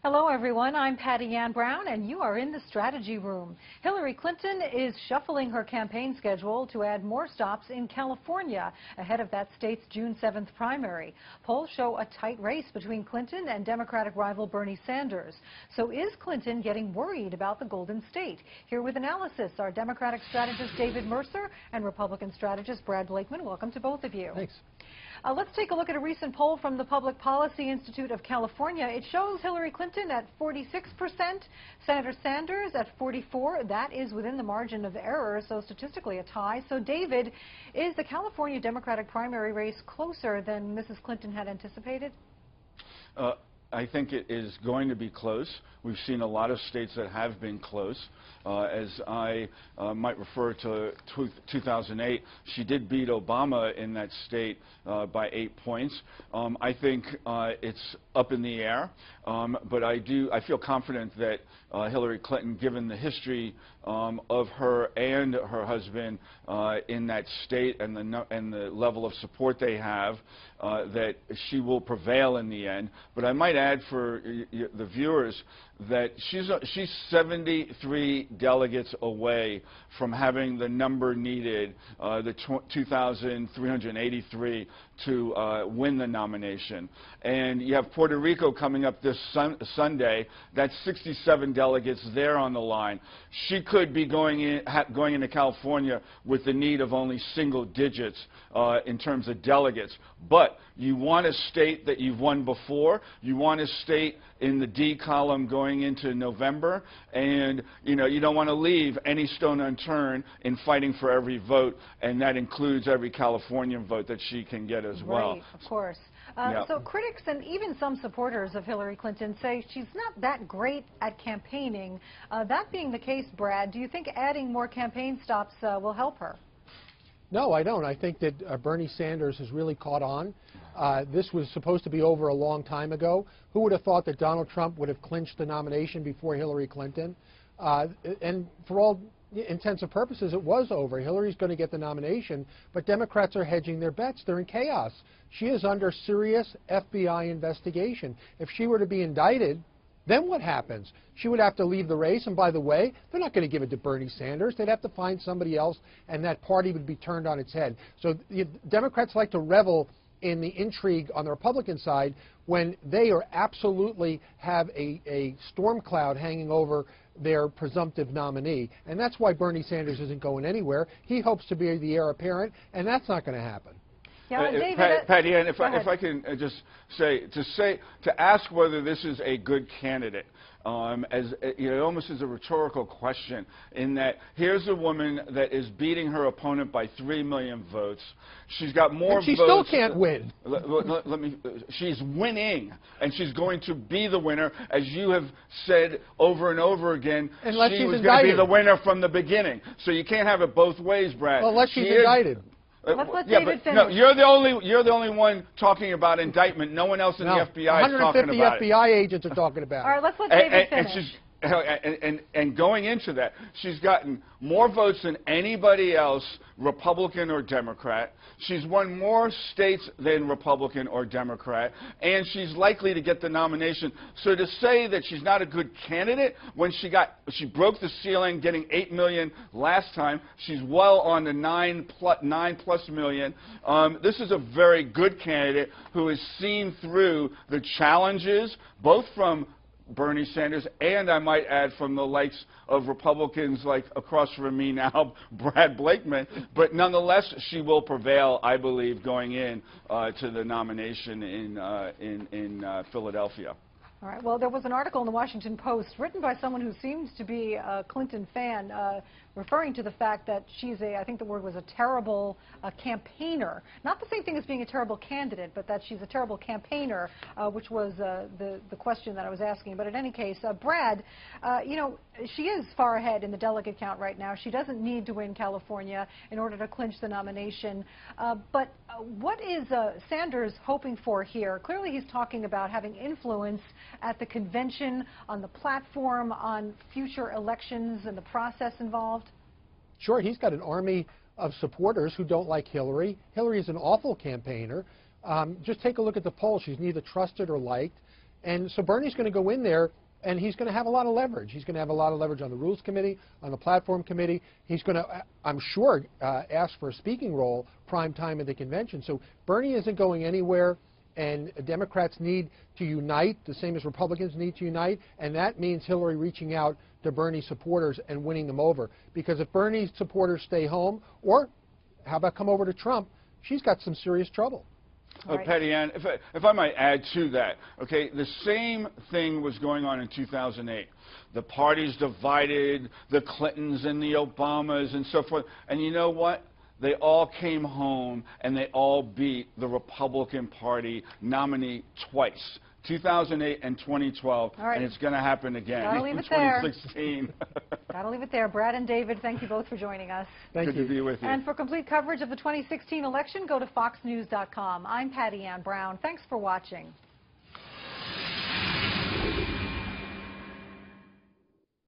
Hello, everyone. I'm Patty Ann Brown, and you are in the strategy room. Hillary Clinton is shuffling her campaign schedule to add more stops in California ahead of that state's June 7th primary. Polls show a tight race between Clinton and Democratic rival Bernie Sanders. So is Clinton getting worried about the Golden State? Here with analysis are Democratic strategist David Mercer and Republican strategist Brad Blakeman. Welcome to both of you. Thanks. Let's take a look at a recent poll from the Public Policy Institute of California. It shows Hillary Clinton at 46%, Senator Sanders at 44%. That is within the margin of error, so statistically a tie. So, David, is the California Democratic primary race closer than Mrs. Clinton had anticipated? I think it is going to be close. We've seen a lot of states that have been close. As I might refer to 2008, she did beat Obama in that state by 8 points. I think it's up in the air, but I feel confident that Hillary Clinton, given the history of her and her husband in that state and the level of support they have, that she will prevail in the end. But I might add for the viewers that she's 73 delegates away from having the number needed, the 2,383, to win the nomination. And you have Puerto Rico coming up this Sunday. That's 67 delegates there on the line. She could be going into California with the need of only single digits in terms of delegates. But you want a state that you've won before. You want a state in the D column going into November, and you don't want to leave any stone unturned in fighting for every vote, and that includes every Californian vote that she can get as well. Right, of course. Yeah. So critics and even some supporters of Hillary Clinton say she's not that great at campaigning. That being the case, Brad, do you think adding more campaign stops will help her? No, I don't. I think that Bernie Sanders has really caught on. This was supposed to be over a long time ago. Who would have thought that Donald Trump would have clinched the nomination before Hillary Clinton? And for all intents and purposes, it was over. Hillary's going to get the nomination, but Democrats are hedging their bets. They're in chaos. She is under serious FBI investigation. If she were to be indicted, then what happens? She would have to leave the race, and by the way, they're not going to give it to Bernie Sanders. They'd have to find somebody else, and that party would be turned on its head. So Democrats like to revel in the intrigue on the Republican side when they are absolutely have a storm cloud hanging over their presumptive nominee. And that's why Bernie Sanders isn't going anywhere. He hopes to be the heir apparent, and that's not going to happen. Yeah, David, Patty Ann, if I can just say, to ask whether this is a good candidate, it almost is a rhetorical question, in that here's a woman that is beating her opponent by 3 million votes. She's got more votes. And she still can't win. She's winning, and she's going to be the winner, as you have said over and over again. Unless she was going to be the winner from the beginning. So you can't have it both ways, Brad. Well, unless she's indicted. Let's let yeah, David finish. No, you're the only one talking about indictment. No one else in the FBI is talking about it. 150 FBI agents are talking about it. All right, let's let David finish. And going into that, she's gotten more votes than anybody else, Republican or Democrat. She's won more states than Republican or Democrat, and she's likely to get the nomination. So to say that she's not a good candidate when she broke the ceiling, getting 8 million last time, she's well on the 9+ million. This is a very good candidate who has seen through the challenges, both from Bernie Sanders, and I might add from the likes of Republicans like across from me now, Brad Blakeman. But nonetheless, she will prevail, I believe, going in to the nomination in Philadelphia. All right. Well, there was an article in the Washington Post written by someone who seems to be a Clinton fan, referring to the fact that she's I think the word was a terrible campaigner. Not the same thing as being a terrible candidate, but that she's a terrible campaigner, which was the question that I was asking. But in any case, Brad, she is far ahead in the delegate count right now. She doesn't need to win California in order to clinch the nomination. But what is Sanders hoping for here? Clearly, he's talking about having influence at the convention, on the platform, on future elections and the process involved? Sure, he's got an army of supporters who don't like Hillary. Hillary is an awful campaigner. Just take a look at the polls. She's neither trusted or liked. And so Bernie's going to go in there, and he's going to have a lot of leverage. He's going to have a lot of leverage on the Rules Committee, on the Platform Committee. He's going to, I'm sure, ask for a speaking role prime time at the convention. So Bernie isn't going anywhere, and Democrats need to unite, the same as Republicans need to unite, and that means Hillary reaching out to Bernie supporters and winning them over. Because if Bernie's supporters stay home, or how about come over to Trump, she's got some serious trouble. Right. Patty Ann, if I might add to that, okay, the same thing was going on in 2008. The parties divided, the Clintons and the Obamas and so forth. And you know what? They all came home and they all beat the Republican Party nominee twice. 2008 and 2012, right. And it's going to happen again Gotta leave in it there. 2016. Got to leave it there. Brad and David, thank you both for joining us. Thank you. Good to be with you. And for complete coverage of the 2016 election, go to foxnews.com. I'm Patty Ann Brown. Thanks for watching.